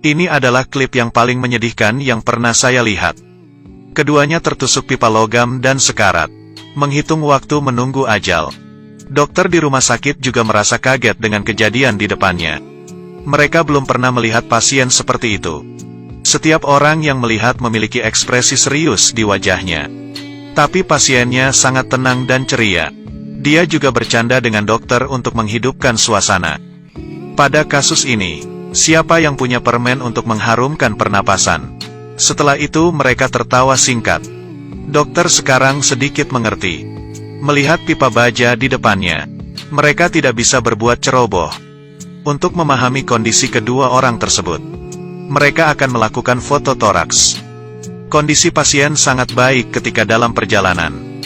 Ini adalah klip yang paling menyedihkan yang pernah saya lihat. Keduanya tertusuk pipa logam dan sekarat, menghitung waktu menunggu ajal. Dokter di rumah sakit juga merasa kaget dengan kejadian di depannya. Mereka belum pernah melihat pasien seperti itu. Setiap orang yang melihat memiliki ekspresi serius di wajahnya. Tapi pasiennya sangat tenang dan ceria. Dia juga bercanda dengan dokter untuk menghidupkan suasana. Pada kasus ini, siapa yang punya permen untuk mengharumkan pernapasan? Setelah itu mereka tertawa singkat. Dokter sekarang sedikit mengerti. Melihat pipa baja di depannya, mereka tidak bisa berbuat ceroboh. Untuk memahami kondisi kedua orang tersebut, mereka akan melakukan foto toraks. Kondisi pasien sangat baik ketika dalam perjalanan.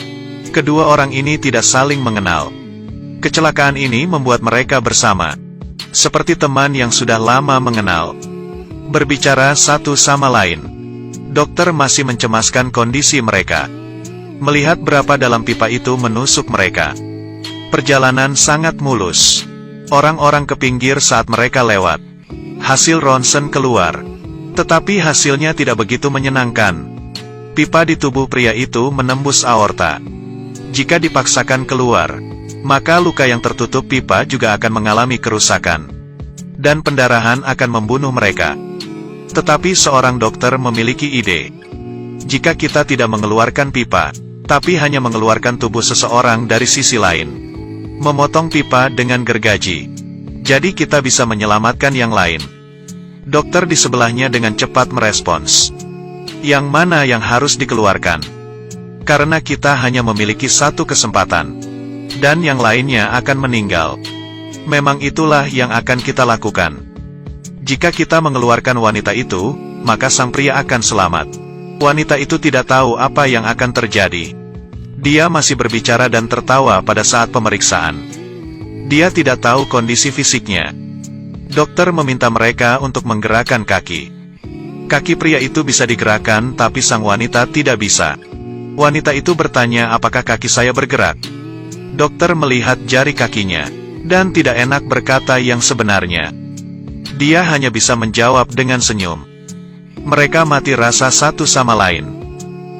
Kedua orang ini tidak saling mengenal. Kecelakaan ini membuat mereka bersama, seperti teman yang sudah lama mengenal. Berbicara satu sama lain. Dokter masih mencemaskan kondisi mereka. Melihat berapa dalam pipa itu menusuk mereka. Perjalanan sangat mulus. Orang-orang ke pinggir saat mereka lewat. Hasil ronsen keluar. Tetapi hasilnya tidak begitu menyenangkan. Pipa di tubuh pria itu menembus aorta. Jika dipaksakan keluar, maka luka yang tertutup pipa juga akan mengalami kerusakan. Dan pendarahan akan membunuh mereka. Tetapi seorang dokter memiliki ide. Jika kita tidak mengeluarkan pipa, tapi hanya mengeluarkan tubuh seseorang dari sisi lain. Memotong pipa dengan gergaji. Jadi kita bisa menyelamatkan yang lain. Dokter di sebelahnya dengan cepat merespons. Yang mana yang harus dikeluarkan? Karena kita hanya memiliki satu kesempatan. Dan yang lainnya akan meninggal. Memang itulah yang akan kita lakukan. Jika kita mengeluarkan wanita itu, maka sang pria akan selamat. Wanita itu tidak tahu apa yang akan terjadi. Dia masih berbicara dan tertawa pada saat pemeriksaan. Dia tidak tahu kondisi fisiknya. Dokter meminta mereka untuk menggerakkan kaki. Kaki pria itu bisa digerakkan, tapi sang wanita tidak bisa. Wanita itu bertanya, apakah kaki saya bergerak? Dokter melihat jari kakinya, dan tidak enak berkata yang sebenarnya. Dia hanya bisa menjawab dengan senyum. Mereka mati rasa satu sama lain.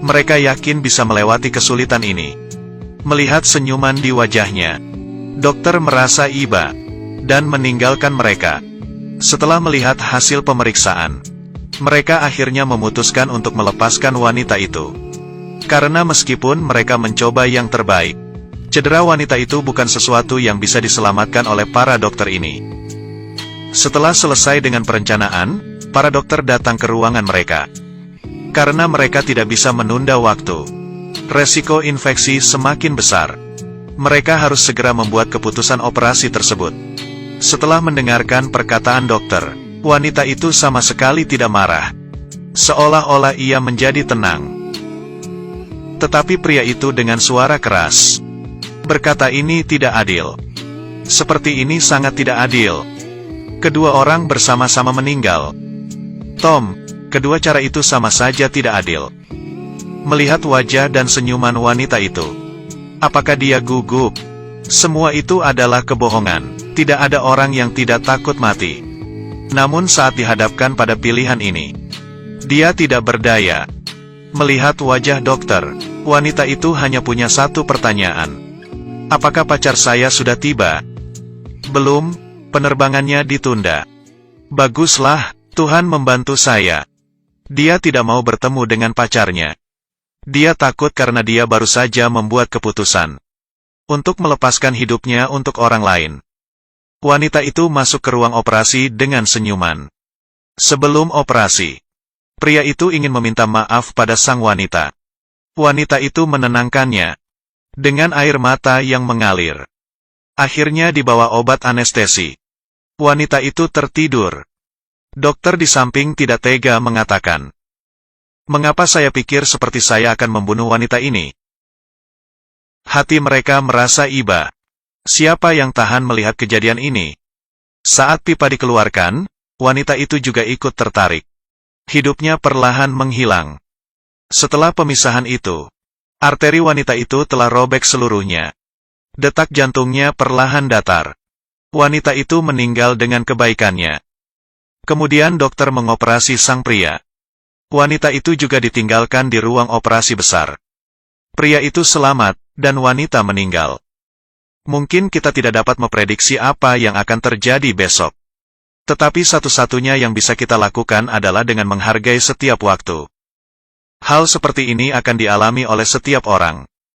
Mereka yakin bisa melewati kesulitan ini. Melihat senyuman di wajahnya, dokter merasa iba, dan meninggalkan mereka. Setelah melihat hasil pemeriksaan, mereka akhirnya memutuskan untuk melepaskan wanita itu. Karena meskipun mereka mencoba yang terbaik, cedera wanita itu bukan sesuatu yang bisa diselamatkan oleh para dokter ini. Setelah selesai dengan perencanaan, para dokter datang ke ruangan mereka. Karena mereka tidak bisa menunda waktu. Resiko infeksi semakin besar. Mereka harus segera membuat keputusan operasi tersebut. Setelah mendengarkan perkataan dokter, wanita itu sama sekali tidak marah. Seolah-olah ia menjadi tenang. Tetapi pria itu dengan suara keras berkata, ini tidak adil. Seperti ini sangat tidak adil. Kedua orang bersama-sama meninggal. Tom, kedua cara itu sama saja tidak adil. Melihat wajah dan senyuman wanita itu, apakah dia gugup? Semua itu adalah kebohongan. Tidak ada orang yang tidak takut mati. Namun saat dihadapkan pada pilihan ini, dia tidak berdaya. Melihat wajah dokter, wanita itu hanya punya satu pertanyaan. Apakah pacar saya sudah tiba? Belum. Penerbangannya ditunda. Baguslah, Tuhan membantu saya. Dia tidak mau bertemu dengan pacarnya. Dia takut karena dia baru saja membuat keputusan untuk melepaskan hidupnya untuk orang lain. Wanita itu masuk ke ruang operasi dengan senyuman. Sebelum operasi, pria itu ingin meminta maaf pada sang wanita. Wanita itu menenangkannya dengan air mata yang mengalir. Akhirnya dibawa obat anestesi. Wanita itu tertidur. Dokter di samping tidak tega mengatakan, mengapa saya pikir seperti saya akan membunuh wanita ini? Hati mereka merasa iba. Siapa yang tahan melihat kejadian ini? Saat pipa dikeluarkan, wanita itu juga ikut tertarik. Hidupnya perlahan menghilang. Setelah pemisahan itu, arteri wanita itu telah robek seluruhnya. Detak jantungnya perlahan datar. Wanita itu meninggal dengan kebaikannya. Kemudian dokter mengoperasi sang pria. Wanita itu juga ditinggalkan di ruang operasi besar. Pria itu selamat, dan wanita meninggal. Mungkin kita tidak dapat memprediksi apa yang akan terjadi besok. Tetapi satu-satunya yang bisa kita lakukan adalah dengan menghargai setiap waktu. Hal seperti ini akan dialami oleh setiap orang.